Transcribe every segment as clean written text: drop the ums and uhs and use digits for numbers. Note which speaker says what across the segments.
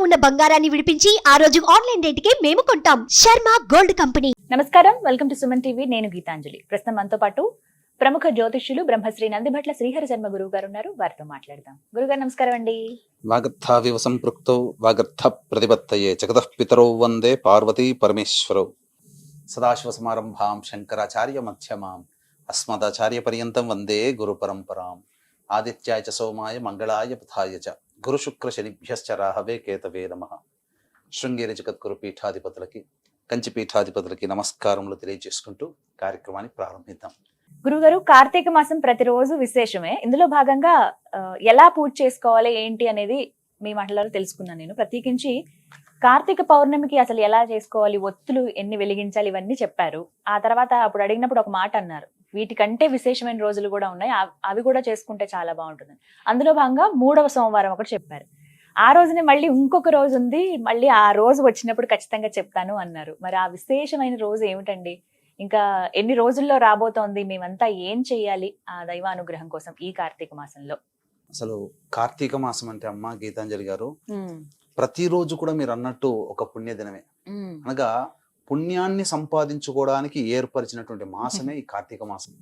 Speaker 1: ఉన్న బంగారాన్ని విడిపించి ఆ రోజు ఆన్లైన్ రేటుకే మేము కొంటాం. Sharma gold company.
Speaker 2: నమస్కారం, వెల్కమ్ టు సుమన్ టీవీ. నేను గీతాంజలి. ప్రస్తుతం మనతో పాటు ప్రముఖ జ్యోతిష్యులు బ్రహ్మశ్రీ నందిభట్ల శ్రీహరి శర్మ గురువు గారు ఉన్నారు. వారితో మాట్లాడదాం. గురుగారు నమస్కారం అండి.
Speaker 3: వాగర్థావివ సంపృక్తౌ వాగర్థ ప్రతిపత్తయే జగతః పితరౌ వందే పార్వతీ పరమేశ్వరౌ. సదాశివ సమారంభాం శంకరాచార్య మధ్యమాం అస్మదాచార్య పర్యంతం వందే గురు పరంపరాం. ఆదిత్యాయ చ సోమాయ మంగళాయ బుధాయ చ గురు శుక్ర శనిభ్యశ్చ రాహవే కేతవే నమః. శృంగేరి జగద్గురు పీఠాధిపతులకి, కంచి పీఠాధిపతులకి నమస్కారములు తెలియజేసుకుంటూ కార్యక్రమాన్ని ప్రారంభిద్దాం.
Speaker 2: గురుగారు, కార్తీక మాసం ప్రతిరోజు విశేషమే. ఇందులో భాగంగా ఎలా పూజ చేసుకోవాలి ఏంటి అనేది మీ మాటలలో తెలుసుకున్నాను నేను. ప్రత్యేకించి కార్తీక పౌర్ణమికి అసలు ఎలా చేసుకోవాలి, ఒత్తులు ఎన్ని వెలిగించాలి, ఇవన్నీ చెప్పారు. ఆ తర్వాత అప్పుడు అడిగినప్పుడు ఒక మాట అన్నారు, వీటికంటే విశేషమైన రోజులు కూడా ఉన్నాయి, అవి కూడా చేసుకుంటే చాలా బాగుంటుంది. అందులో భాగంగా 3వ సోమవారం ఒకటి చెప్పారు. ఆ రోజునే మళ్ళీ ఇంకొక రోజు ఉంది, మళ్ళీ ఆ రోజు వచ్చినప్పుడు ఖచ్చితంగా చెప్తాను అన్నారు. మరి ఆ విశేషమైన రోజు ఏమిటండి? ఇంకా ఎన్ని రోజుల్లో రాబోతోంది? మేమంతా ఏం చెయ్యాలి ఆ దైవానుగ్రహం కోసం ఈ కార్తీక మాసంలో?
Speaker 3: అసలు కార్తీక మాసం అంటే అమ్మ గీతాంజలి గారు, ప్రతిరోజు కూడా మీరు అన్నట్టు ఒక పుణ్య దినమే. అనగా పుణ్యాన్ని సంపాదించుకోవడానికి ఏర్పరిచినటువంటి మాసమే ఈ కార్తీక మాసం.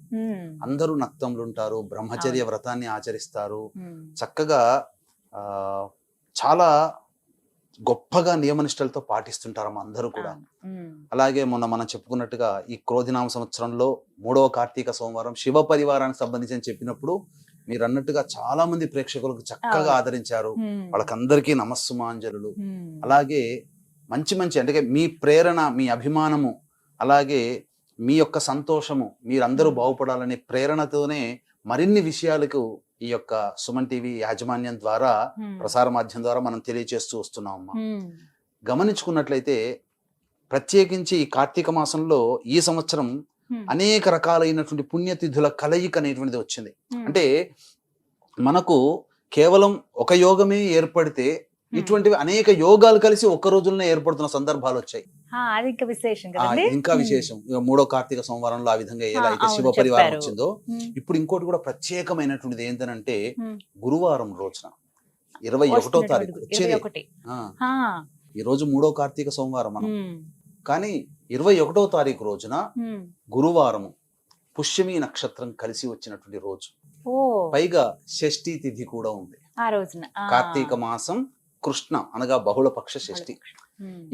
Speaker 3: అందరూ నక్తములు ఉంటారు, బ్రహ్మచర్య వ్రతాన్ని ఆచరిస్తారు, చక్కగా చాలా గొప్పగా నియమనిష్టలతో పాటిస్తుంటారమ్మ అందరూ కూడా. అలాగే మొన్న మనం చెప్పుకున్నట్టుగా ఈ క్రోధినామ సంవత్సరంలో 3వ కార్తీక సోమవారం శివ పరివారానికి సంబంధించి చెప్పినప్పుడు మీరు అన్నట్టుగా చాలా మంది ప్రేక్షకులకు చక్కగా ఆదరించారు. వాళ్ళకందరికీ నమస్సుమాంజలు. అలాగే మంచి మంచి అంటే మీ ప్రేరణ, మీ అభిమానము, అలాగే మీ యొక్క సంతోషము, మీరందరూ బాగుపడాలనే ప్రేరణతోనే మరిన్ని విషయాలకు ఈ యొక్క సుమన్ టీవీ యాజమాన్యం ద్వారా, ప్రసార మాధ్యమం ద్వారా మనం తెలియజేస్తూ వస్తున్నాం అమ్మా. గమనించుకున్నట్లయితే ప్రత్యేకించి ఈ కార్తీక మాసంలో ఈ సంవత్సరం అనేక రకాలైనటువంటి పుణ్యతిథుల కలయిక అనేటువంటిది వచ్చింది. అంటే మనకు కేవలం ఒక యోగమే ఏర్పడితే ఇటువంటివి అనేక యోగాలు కలిసి ఒక్క రోజుల్లోనే ఏర్పడుతున్న సందర్భాలు వచ్చాయి. ఇంకా విశేషం 3వ కార్తీక సోమవారంలో ఆ విధంగా ఎలా అయితే శివ పరివారం వచ్చిందో, ఇప్పుడు ఇంకోటి కూడా ప్రత్యేకమైనటువంటిది ఏంటంటే గురువారం రోజున 21వ తారీఖు వచ్చేది. ఈ రోజు 3వ కార్తీక సోమవారం మనం, కానీ 21వ తారీఖు రోజున గురువారము పుష్యమి నక్షత్రం కలిసి వచ్చినటువంటి రోజు. పైగా షష్ఠీ తిథి కూడా ఉంది
Speaker 2: ఆ రోజున.
Speaker 3: కార్తీక మాసం కృష్ణ అనగా బహుళపక్ష షష్ఠి.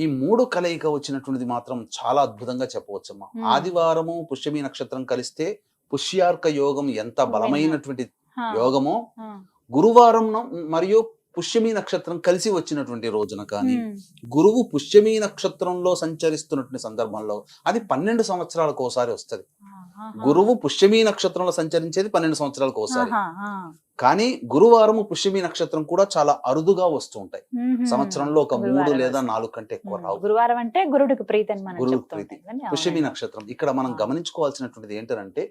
Speaker 3: ఈ 3 కలయిక వచ్చినటువంటిది మాత్రం చాలా అద్భుతంగా చెప్పవచ్చమ్మా. ఆదివారము పుష్యమి నక్షత్రం కలిస్తే పుష్యార్క యోగం ఎంత బలమైనటువంటి యోగమో, గురువారం మరియు పుష్యమి నక్షత్రం కలిసి వచ్చినటువంటి రోజున కానీ గురువు పుష్యమి నక్షత్రంలో సంచరిస్తున్నటువంటి సందర్భంలో అది 12 సంవత్సరాలకు ఒకసారి వస్తుంది. గురువు పుష్యమి నక్షత్రంలో సంచరించేది 12 సంవత్సరాలకు ఒకసారి. కానీ గురువారము పుష్యమి నక్షత్రం కూడా చాలా అరుదుగా వస్తూ ఉంటాయి. సంవత్సరంలో ఒక 3 లేదా 4 కంటే ఎక్కువ రావు.
Speaker 2: గురువారం అంటే గురుడికి ప్రీతి.
Speaker 3: గురుడికి ప్రీతి పుష్యమి నక్షత్రం. ఇక్కడ మనం గమనించుకోవాల్సినటువంటిది ఏంటంటే,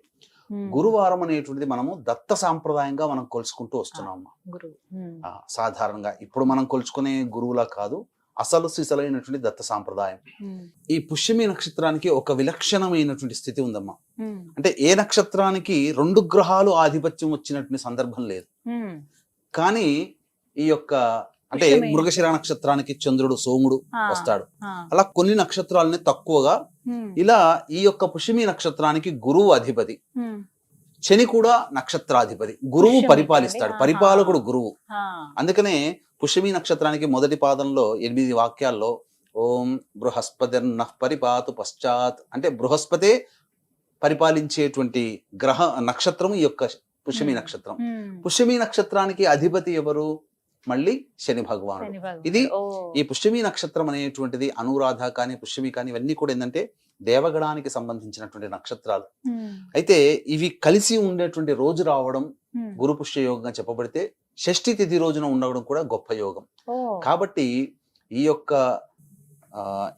Speaker 3: గురువారం అనేటువంటిది మనము దత్త సాంప్రదాయంగా మనం కొలుసుకుంటూ వస్తున్నాం. సాధారణంగా ఇప్పుడు మనం కొలుచుకునే గురువులా కాదు, అసలు సిసలైనటువంటి దత్త సాంప్రదాయం. ఈ పుష్యమి నక్షత్రానికి ఒక విలక్షణమైనటువంటి స్థితి ఉందమ్మా. అంటే ఏ నక్షత్రానికి 2 గ్రహాలు ఆధిపత్యం వచ్చినటువంటి సందర్భం లేదు. కానీ ఈ యొక్క అంటే మృగశిర నక్షత్రానికి చంద్రుడు, సోముడు వస్తాడు. అలా కొన్ని నక్షత్రాలని తక్కువగా, ఇలా ఈ యొక్క పుష్యమి నక్షత్రానికి గురువు అధిపతి, శని కూడా నక్షత్రాధిపతి. గురువు పరిపాలిస్తాడు, పరిపాలకుడు గురువు. అందుకనే పుష్యమి నక్షత్రానికి మొదటి పాదంలో 8 వాక్యాల్లో ఓం బృహస్పతిర్నః పరిపాతు పశ్చాత్ అంటే బృహస్పతే పరిపాలించేటువంటి గ్రహ నక్షత్రం ఈ యొక్క పుష్యమి నక్షత్రం. పుష్యమి నక్షత్రానికి అధిపతి ఎవరు? మళ్ళీ శని భగవానుడు. ఇది ఈ పుష్యమి నక్షత్రం అనేటువంటిది అనురాధ కానీ పుష్యమి కానీ ఇవన్నీ కూడా ఏంటంటే దేవగణానికి సంబంధించినటువంటి నక్షత్రాలు. అయితే ఇవి కలిసి ఉండేటువంటి రోజు రావడం గురు పుష్య యోగంగా చెప్పబడితే, షష్ఠి తిథి రోజున ఉండడం కూడా గొప్ప యోగం. కాబట్టి ఈ యొక్క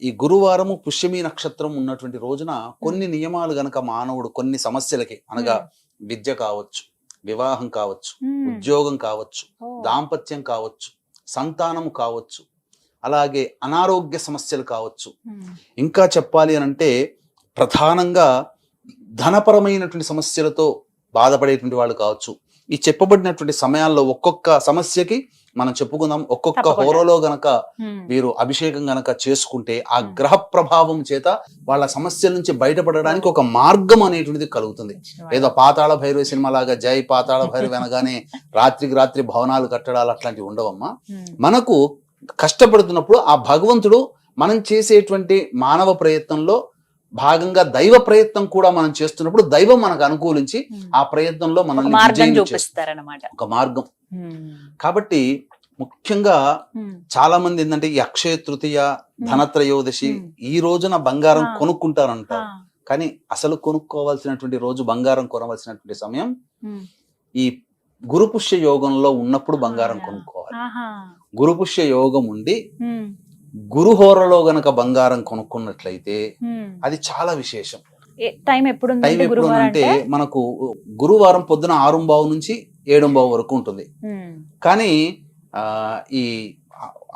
Speaker 3: ఈ గురువారము పుష్యమి నక్షత్రం ఉన్నటువంటి రోజున కొన్ని నియమాలు గనక మానవుడు కొన్ని సమస్యలకి, అనగా విద్య కావచ్చు, వివాహం కావచ్చు, ఉద్యోగం కావచ్చు, దాంపత్యం కావచ్చు, సంతానం కావచ్చు, అలాగే అనారోగ్య సమస్యలు కావచ్చు, ఇంకా చెప్పాలి అని అంటే ప్రధానంగా ధనపరమైనటువంటి సమస్యలతో బాధపడేటువంటి వాళ్ళు కావచ్చు. ఈ చెప్పబడినటువంటి సమయాల్లో ఒక్కొక్క సమస్యకి మనం చెప్పుకుందాం. ఒక్కొక్క
Speaker 2: తప్పకుండా.
Speaker 3: హోరలో గనక
Speaker 2: ఉమ్.
Speaker 3: వీరు అభిషేకం గనక చేసుకుంటే ఆ గ్రహ ప్రభావం చేత వాళ్ళ సమస్యల నుంచి బయటపడడానికి ఒక మార్గం అనేటువంటిది కలుగుతుంది. ఏదో పాతాళ భైరవి సినిమా లాగా జై పాతాళ భైరవి అనగానే రాత్రికి రాత్రి భవనాలు కట్టడాలు అట్లాంటివి ఉండవమ్మా.
Speaker 2: ఉమ్.
Speaker 3: మనకు కష్టపడుతున్నప్పుడు ఆ భగవంతుడు మనం చేసేటువంటి మానవ ప్రయత్నంలో భాగంగా దైవ ప్రయత్నం కూడా మనం చేస్తున్నప్పుడు దైవం మనకు అనుకూలించి ఆ ప్రయత్నంలో
Speaker 2: ఒక
Speaker 3: మనల్ని
Speaker 2: మార్గం
Speaker 3: విజయం చేస్తుంది.
Speaker 2: చూపిస్తారన్నమాట.
Speaker 3: ఒక మార్గం.
Speaker 2: ఉమ్.
Speaker 3: కాబట్టి ముఖ్యంగా
Speaker 2: ఉమ్.
Speaker 3: చాలా మంది ఏంటంటే ఈ అక్షయ తృతీయ, ధనత్రయోదశి ఈ రోజున బంగారం కొనుక్కుంటారంటారు. కానీ అసలు కొనుక్కోవాల్సినటువంటి రోజు, బంగారం కొనవలసినటువంటి సమయం
Speaker 2: ఉమ్.
Speaker 3: ఈ గురుపుష్య యోగంలో ఉన్నప్పుడు బంగారం కొనుక్కోవాలి.
Speaker 2: ఆహా.
Speaker 3: గురుపుష్య యోగం ఉండి
Speaker 2: ఉమ్.
Speaker 3: గురుహోరలో గనక బంగారం కొనుక్కున్నట్లయితే
Speaker 2: ఉమ్.
Speaker 3: అది చాలా విశేషం.
Speaker 2: టైం ఎప్పుడు ఉంది
Speaker 3: టైం
Speaker 2: అంటే
Speaker 3: ఎప్పుడు
Speaker 2: గురువారం
Speaker 3: అంటే
Speaker 2: అంటే?
Speaker 3: మనకు గురువారం పొద్దున 6:15 నుంచి 7:15 వరకు ఉంటుంది.
Speaker 2: ఉమ్.
Speaker 3: కానీ ఈ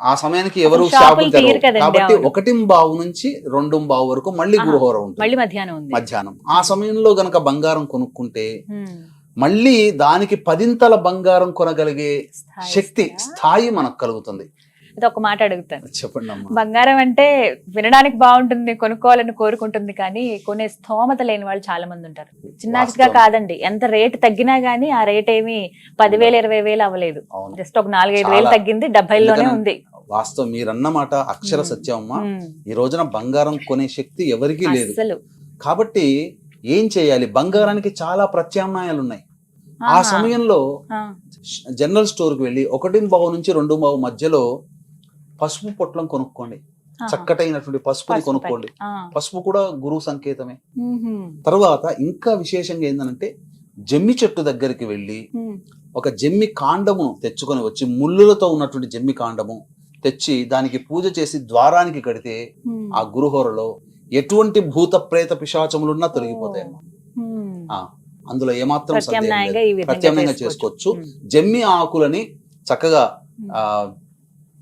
Speaker 3: ఆ సమయానికి ఎవరు
Speaker 2: అప్పుడు
Speaker 3: షాపులు
Speaker 2: షాపులు
Speaker 3: తెరవరు.
Speaker 2: తీయరు కదండి,
Speaker 3: కాబట్టి
Speaker 2: అవును.
Speaker 3: 1:15 నుంచి 2:15 వరకు మళ్ళీ
Speaker 2: ఆహా.
Speaker 3: గురుహోర ఉంటుంది.
Speaker 2: మళ్ళీ మధ్యాహ్నం ఉంది.
Speaker 3: మధ్యాహ్నం ఆ సమయంలో గనక బంగారం కొనుక్కుంటే
Speaker 2: ఉమ్.
Speaker 3: మళ్ళీ దానికి 10 బంగారం కొనగలిగే
Speaker 2: స్థాయి
Speaker 3: శక్తి,
Speaker 2: ఇస్తారా?
Speaker 3: స్థాయి మనకు కలుగుతుంది.
Speaker 2: ఇది ఒక మాట అడుగుతాను.
Speaker 3: చెప్పండి అమ్మా.
Speaker 2: బంగారం అంటే వినడానికి బాగుంటుంది, కొనుక్కోవాలని కోరుకుంటుంది, కానీ కొనే స్తోమత లేని వాళ్ళు చాలా మంది ఉంటారు. చిన్నగా
Speaker 3: వాస్తవం.
Speaker 2: కాదండి, ఎంత రేటు తగ్గినా గానీ ఆ రేట్ ఏమి 10,000 20,000 అవ్వలేదు.
Speaker 3: అవును.
Speaker 2: జస్ట్ ఒక 4-5 వేలు
Speaker 3: చాలా.
Speaker 2: తగ్గింది, 70లోనే
Speaker 3: ఎందుకని-
Speaker 2: ఉంది.
Speaker 3: వాస్తవం, మీరన్నమాట అక్షర సత్యం అమ్మా.
Speaker 2: ఉమ్.
Speaker 3: ఈ రోజున బంగారం కొనే శక్తి ఎవరికీ లేదు.
Speaker 2: అస్సలు.
Speaker 3: కాబట్టి ఏం చేయాలి? బంగారానికి చాలా ప్రత్యామ్నాయాలు ఉన్నాయి. ఆ
Speaker 2: ఆహా.
Speaker 3: సమయంలో
Speaker 2: ఆ.
Speaker 3: జనరల్ స్టోర్ కి వెళ్ళి 1:15 నుంచి 2:15 మధ్యలో పసుపు పొట్లం కొనుక్కోండి.
Speaker 2: ఆహా.
Speaker 3: చక్కటైనటువంటి పసుపుని
Speaker 2: పసుపు
Speaker 3: కొనుక్కోండి.
Speaker 2: ప్యాకెట్. ఆ.
Speaker 3: పసుపు కూడా గురువు సంకేతమే.
Speaker 2: ఉహుం.
Speaker 3: తర్వాత ఇంకా విశేషంగా ఏంటంటే జమ్మి చెట్టు దగ్గరికి వెళ్ళి
Speaker 2: ఉమ్.
Speaker 3: ఒక జమ్మి కాండమును తెచ్చుకొని వచ్చి, ముళ్ళులతో ఉన్నటువంటి జమ్మి కాండము తెచ్చి దానికి పూజ చేసి ద్వారానికి కడితే
Speaker 2: ఉమ్.
Speaker 3: ఆ గురుహోరలో ఎటువంటి భూత ప్రేత పిశాచములున్నా తొలగిపోతాయి.
Speaker 2: ఉమ్.
Speaker 3: అందులో ఏమాత్రం సందేహం
Speaker 2: ప్రత్యామ్నాయంగా
Speaker 3: లేదు.
Speaker 2: ఈ విధంగా
Speaker 3: ప్రత్యామ్నాయంగా
Speaker 2: చేసుకోవచ్చు.
Speaker 3: చేసుకోవచ్చు. జమ్మి ఆకులని చక్కగా ఆ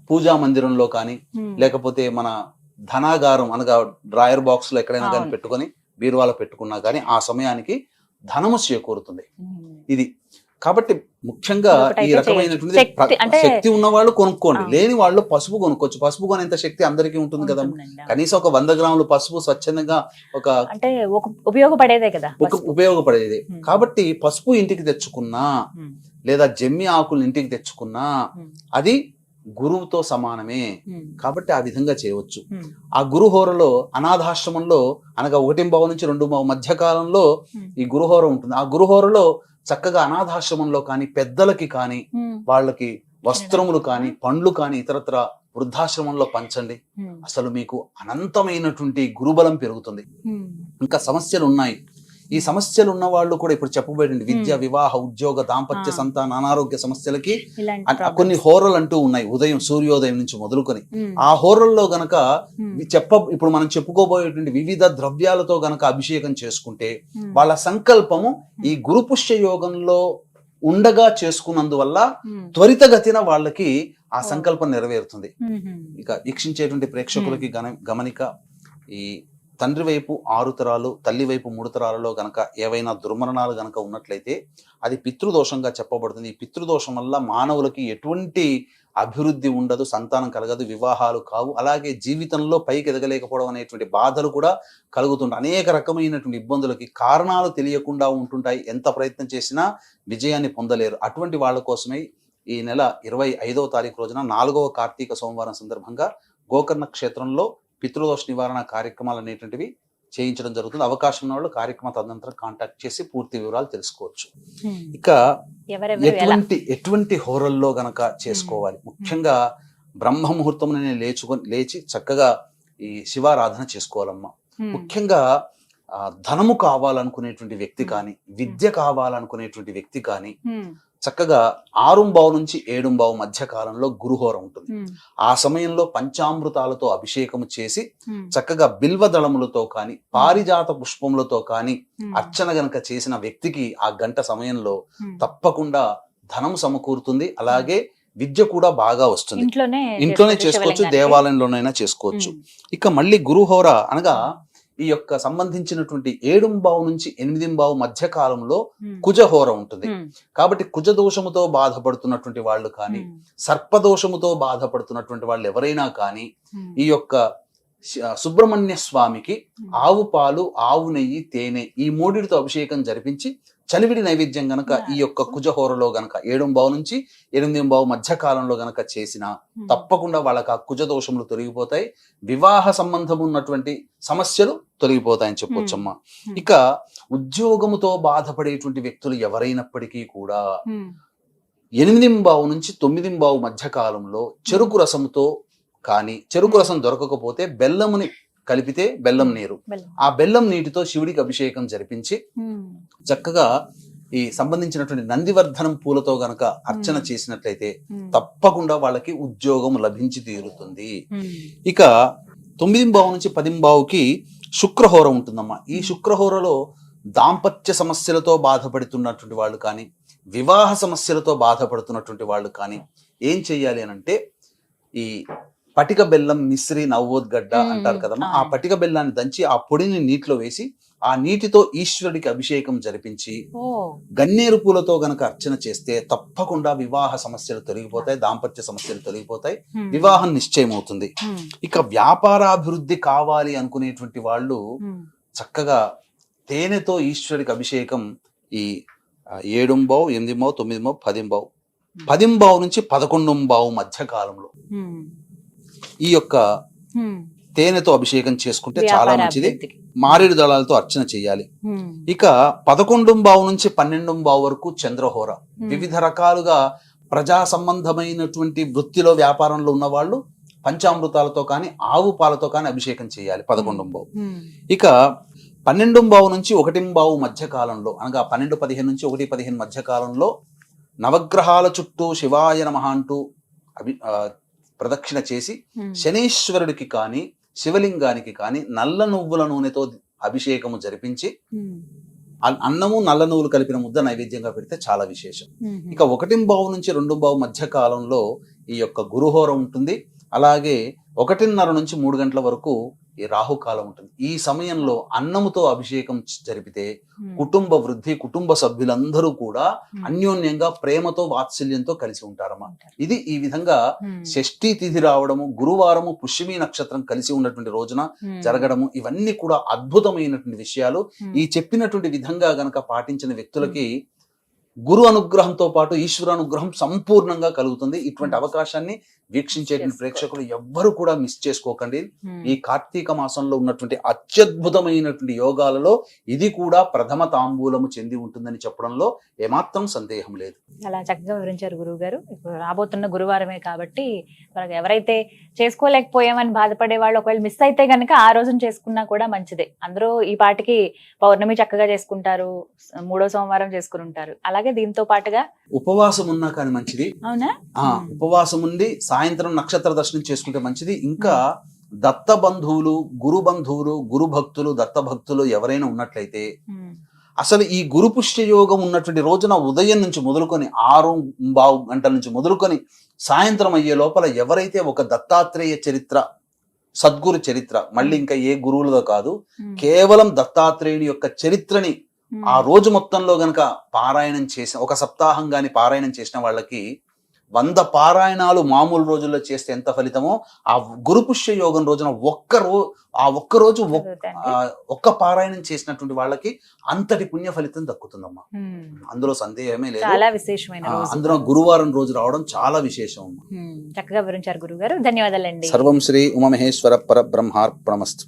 Speaker 3: పూజా మందిరంలో కానీ,
Speaker 2: ఉమ్.
Speaker 3: లేకపోతే మన ధనాగారం అనగా డ్రాయర్ బాక్స్ లో ఎక్కడైనా కానీ
Speaker 2: అవును.
Speaker 3: పెట్టుకొని బీరువాలో పెట్టుకున్నా కానీ ఆ సమయానికి ధనము చేకూరుతుంది.
Speaker 2: ఉమ్.
Speaker 3: ఇది కాబట్టి ముఖ్యంగా
Speaker 2: ఇదొకటి
Speaker 3: ఈ
Speaker 2: అయితే
Speaker 3: రకమైనటువంటి
Speaker 2: శక్తి అంటే-
Speaker 3: శక్తి ఉన్న వాళ్ళు కొనుక్కోండి.
Speaker 2: అవును.
Speaker 3: లేని వాళ్ళు పసుపు కొనుక్కోవచ్చు. పసుపు కొనేంత శక్తి అందరికీ ఉంటుంది కదా.
Speaker 2: ఉంటుందండి.
Speaker 3: కనీసం ఒక 100 గ్రాములు పసుపు స్వచ్ఛందంగా ఒక
Speaker 2: అంటే ఒక ఉపయోగపడేదే కదా పసుపు.
Speaker 3: ఉపయోగపడేది.
Speaker 2: ఉమ్.
Speaker 3: కాబట్టి పసుపు ఇంటికి తెచ్చుకున్నా
Speaker 2: ఉమ్.
Speaker 3: లేదా జమ్మి ఆకులు ఇంటికి తెచ్చుకున్నా
Speaker 2: ఉమ్.
Speaker 3: అది గురువుతో సమానమే.
Speaker 2: ఉమ్.
Speaker 3: కాబట్టి ఆ విధంగా చేయవచ్చు.
Speaker 2: ఉమ్.
Speaker 3: ఆ గురుహోరలో అనాథాశ్రమంలో అనగా 1:15 నుంచి 2:15 మధ్య కాలంలో
Speaker 2: ఉమ్.
Speaker 3: ఈ గురుహోర ఉంటుంది. ఆ గురుహోరలో చక్కగా అనాథాశ్రమంలో కానీ, పెద్దలకి కానీ,
Speaker 2: ఉమ్.
Speaker 3: వాళ్ళకి వస్త్రములు కానీ, పండ్లు కానీ ఇతరత్ర వృద్ధాశ్రమంలో పంచండి.
Speaker 2: ఉమ్.
Speaker 3: అసలు మీకు అనంతమైనటువంటి గురుబలం పెరుగుతుంది.
Speaker 2: ఉమ్.
Speaker 3: ఇంకా సమస్యలు ఉన్నాయి. ఈ సమస్యలు ఉన్న వాళ్ళు కూడా ఇప్పుడు చెప్పబడింది విద్య, వివాహ, ఉద్యోగ, దాంపత్య, సంతాన, అనారోగ్య సమస్యలకి
Speaker 2: ఇలాంటి
Speaker 3: కొన్ని
Speaker 2: problems.
Speaker 3: హోరలు అంటూ ఉన్నాయి. ఉదయం సూర్యోదయం నుంచి మొదలుకొని
Speaker 2: ఉమ్.
Speaker 3: ఆ హోరల్లో గనక
Speaker 2: ఉమ్.
Speaker 3: ఇప్పుడు మనం చెప్పుకోబోయేటువంటి వివిధ ద్రవ్యాలతో గనక అభిషేకం చేసుకుంటే
Speaker 2: ఉమ్.
Speaker 3: వాళ్ళ సంకల్పము ఈ గురుపుష్య యోగంలో ఉండగా చేసుకున్నందువల్ల
Speaker 2: ఉమ్.
Speaker 3: త్వరితగతిన వాళ్ళకి ఆ సంకల్పం నెరవేరుతుంది.
Speaker 2: ఉమ్.
Speaker 3: ఇక వీక్షించేటువంటి ప్రేక్షకులకి గమనిక, ఈ తండ్రి వైపు 6 తరాలు, తల్లి వైపు 3 తరాలలో గనక ఏవైనా దుర్మరణాలు గనక ఉన్నట్లయితే అది పితృదోషంగా చెప్పబడుతుంది. ఈ పితృదోషం వల్ల మానవులకి ఎటువంటి అభివృద్ధి ఉండదు, సంతానం కలగదు, వివాహాలు కావు, అలాగే జీవితంలో పైకి ఎదగలేకపోవడం అనేటువంటి బాధలు కూడా కలుగుతుంటాయి. అనేక రకమైనటువంటి ఇబ్బందులకి కారణాలు తెలియకుండా ఉంటుంటాయి. ఎంత ప్రయత్నం చేసినా విజయాన్ని పొందలేరు. అటువంటి వాళ్ళ కోసమే ఈ నెల 25వ తారీఖు రోజున 4వ కార్తీక సోమవారం సందర్భంగా గోకర్ణ క్షేత్రంలో పితృదోష నివారణ కార్యక్రమాలు అనేటువంటివి చేయించడం జరుగుతుంది. అవకాశం ఉన్న వాళ్ళు కార్యక్రమ తదనంతరం కాంటాక్ట్ చేసి పూర్తి వివరాలు తెలుసుకోవచ్చు.
Speaker 2: ఉమ్.
Speaker 3: ఇక
Speaker 2: ఎవరెవరు ఎలా?
Speaker 3: ఎటువంటి హోరల్లో గనక చేసుకోవాలి? ముఖ్యంగా బ్రహ్మ ముహూర్తం లేచి చక్కగా ఈ శివారాధన చేసుకోవాలమ్మా.
Speaker 2: ఉమ్.
Speaker 3: ముఖ్యంగా ధనము కావాలనుకునేటువంటి వ్యక్తి కానీ, విద్య కావాలనుకునేటువంటి వ్యక్తి కానీ
Speaker 2: ఉమ్.
Speaker 3: చక్కగా 6:15 నుంచి 7:15 మధ్య కాలంలో గురుహోర ఉంటుంది.
Speaker 2: ఉమ్.
Speaker 3: ఆ సమయంలో పంచామృతాలతో అభిషేకం చేసి
Speaker 2: ఉమ్.
Speaker 3: చక్కగా బిల్వదళములతో కానీ, పారిజాత పుష్పములతో కానీ
Speaker 2: ఉమ్.
Speaker 3: అర్చన గనక చేసిన వ్యక్తికి ఆ గంట సమయంలో
Speaker 2: ఉమ్.
Speaker 3: తప్పకుండా ధనం సమకూరుతుంది. అలాగే విద్య కూడా బాగా వస్తుంది. ఇంట్లోనే చేసుకోవచ్చు,
Speaker 2: శివలింగానికి.
Speaker 3: దేవాలయంలోనైనా చేసుకోవచ్చు.
Speaker 2: ఉమ్.
Speaker 3: ఇక మళ్ళీ గురుహోర అనగా ఈ యొక్క సంబంధించినటువంటి 7 నుంచి 8 మధ్య కాలంలో కుజహోర ఉంటుంది. కాబట్టి కుజ దోషముతో బాధపడుతున్నటువంటి వాళ్ళు కానీ, సర్పదోషముతో బాధపడుతున్నటువంటి వాళ్ళు ఎవరైనా కానీ ఈ యొక్క సుబ్రహ్మణ్య స్వామికి ఆవు పాలు, ఆవు నెయ్యి, తేనె ఈ 3తో అభిషేకం జరిపించి చలివిడి నైవేద్యం గనక ఈ యొక్క కుజహోరలో గనక 7 నుంచి 8 మధ్య కాలంలో గనక చేసిన తప్పకుండా వాళ్ళకి ఆ కుజ దోషములు తొలగిపోతాయి, వివాహ సంబంధం ఉన్నటువంటి సమస్యలు తొలగిపోతాయని చెప్పొచ్చమ్మా. ఇక ఉద్యోగముతో బాధపడేటువంటి వ్యక్తులు ఎవరైనప్పటికీ కూడా 8 నుంచి 9 మధ్య కాలంలో చెరుకు రసముతో కానీ, చెరుకు రసం దొరకకపోతే బెల్లముని కలిపితే బెల్లం నీరు, ఆ బెల్లం నీటితో శివుడికి అభిషేకం జరిపించి చక్కగా ఈ సంబంధించినటువంటి నందివర్ధనం పూలతో గనక అర్చన చేసినట్లయితే తప్పకుండా వాళ్ళకి ఉద్యోగం లభించి తీరుతుంది. ఇక 9 నుంచి 10 శుక్రహోర ఉంటుందమ్మా. ఈ శుక్రహోరలో దాంపత్య సమస్యలతో బాధపడుతున్నటువంటి వాళ్ళు కానీ, వివాహ సమస్యలతో బాధపడుతున్నటువంటి వాళ్ళు కానీ ఏం చెయ్యాలి అని అంటే, ఈ పటిక బెల్లం, మిశ్రి, నవ్వోద్గడ్డ అంటారు కదమ్మా, ఆ పటిక బెల్లాన్ని దంచి ఆ పొడిని నీటిలో వేసి ఆ నీటితో ఈశ్వరుడికి అభిషేకం జరిపించి గన్నేరు పూలతో గనక అర్చన చేస్తే తప్పకుండా వివాహ సమస్యలు తొలగిపోతాయి, దాంపత్య సమస్యలు తొలగిపోతాయి, వివాహం నిశ్చయం అవుతుంది. ఇక వ్యాపారాభివృద్ధి కావాలి అనుకునేటువంటి వాళ్ళు చక్కగా తేనెతో ఈశ్వరుడికి అభిషేకం ఈ 7, 8, 9, 10 నుంచి 11 మధ్య కాలంలో ఈ యొక్క తేనెతో అభిషేకం చేసుకుంటే చాలా మంచిది. మారేడు దళాలతో అర్చన చేయాలి. ఇక 11 నుంచి 12 వరకు చంద్రహోర. వివిధ రకాలుగా ప్రజా సంబంధమైనటువంటి వృత్తిలో, వ్యాపారంలో ఉన్న వాళ్ళు పంచామృతాలతో కానీ, ఆవు పాలతో కానీ అభిషేకం చేయాలి 11. ఇక 12 నుంచి 1 మధ్య కాలంలో, అనగా 12-15 నుంచి 1-15 మధ్య కాలంలో నవగ్రహాల చుట్టూ శివాయ నమః అంటూ ప్రదక్షిణ చేసి శనీశ్వరుడికి కానీ, శివలింగానికి కానీ నల్ల నువ్వుల నూనెతో అభిషేకము జరిపించి అన్నము, నల్ల నువ్వులు కలిపిన ముద్ద నైవేద్యంగా పెడితే చాలా విశేషం. ఇక 1 నుంచి 2 మధ్య కాలంలో ఈ యొక్క గురుహోర ఉంటుంది. అలాగే 1:30 నుంచి 3 గంటల వరకు ఈ రాహుకాలం ఉంటుంది. ఈ సమయంలో అన్నముతో అభిషేకం జరిపితే కుటుంబ వృద్ధి, కుటుంబ సభ్యులందరూ కూడా అన్యోన్యంగా ప్రేమతో, వాత్సల్యంతో కలిసి ఉంటారన్నమాట. ఇది ఈ విధంగా షష్ఠీ తిథి రావడము, గురువారము, పుష్యమి నక్షత్రం కలిసి ఉన్నటువంటి రోజున జరగడము, ఇవన్నీ కూడా అద్భుతమైనటువంటి విషయాలు. ఈ చెప్పినటువంటి విధంగా గనక పాటించిన వ్యక్తులకి గురు అనుగ్రహంతో పాటు ఈశ్వర అనుగ్రహం సంపూర్ణంగా కలుగుతుంది. ఇటువంటి అవకాశాన్ని వీక్షించేటువంటి ప్రేక్షకులు ఎవ్వరు కూడా మిస్ చేసుకోకండి. ఈ కార్తీక మాసంలో ఉన్నటువంటి అత్యద్భుతమైనటువంటి యోగాలలో ఇది కూడా ప్రథమ తాంబూలము చెంది ఉంటుందని చెప్పడంలో ఏమాత్రం సందేహం లేదు.
Speaker 2: చాలా చక్కగా వివరించారు గురువు గారు. ఇప్పుడు రాబోతున్న గురువారమే కాబట్టి మనకు ఎవరైతే చేసుకోలేకపోయామని బాధపడే వాళ్ళు ఒకవేళ మిస్ అయితే గనక ఆ రోజున చేసుకున్నా కూడా మంచిదే. అందరూ ఈ పాటికి పౌర్ణమి చక్కగా చేసుకుంటారు, 3వ సోమవారం చేసుకుని ఉంటారు. అలాగే దీంతో పాటుగా
Speaker 3: ఉపవాసం ఉన్నా కానీ మంచిది.
Speaker 2: అవునా?
Speaker 3: ఉపవాసం ఉండి సాయంత్రం నక్షత్ర దర్శనం చేసుకుంటే మంచిది. ఇంకా దత్త బంధువులు, గురు బంధువులు, గురు భక్తులు, దత్త భక్తులు ఎవరైనా ఉన్నట్లయితే అసలు ఈ గురు పుష్య యోగం ఉన్నటువంటి రోజున ఉదయం నుంచి మొదలుకొని 6 గంటల నుంచి మొదలుకొని సాయంత్రం అయ్యే లోపల ఎవరైతే ఒక దత్తాత్రేయ చరిత్ర, సద్గురు చరిత్ర, మళ్ళీ ఇంకా ఏ గురువులదో కాదు, కేవలం దత్తాత్రేయుని యొక్క చరిత్రని ఆ రోజు మొత్తంలో గనక పారాయణం చేసిన, ఒక సప్తాహం గాని పారాయణం చేసిన వాళ్ళకి 100 పారాయణాలు మామూలు రోజుల్లో చేస్తే ఎంత ఫలితమో ఆ గురు పుష్య యోగం రోజున ఒక్క రోజు ఒక్క పారాయణం చేసినటువంటి వాళ్ళకి అంతటి పుణ్య ఫలితం దక్కుతుందమ్మా. అందులో సందేహమే లేదు.
Speaker 2: చాలా విశేషమైన
Speaker 3: అందులో గురువారం రోజు రావడం చాలా విశేషం అమ్మా.
Speaker 2: చక్కగా వివరించారు గురువు గారు. ధన్యవాదాలండి.
Speaker 3: సర్వం శ్రీ ఉమామహేశ్వర పరబ్రహ్మార్పణమస్తు.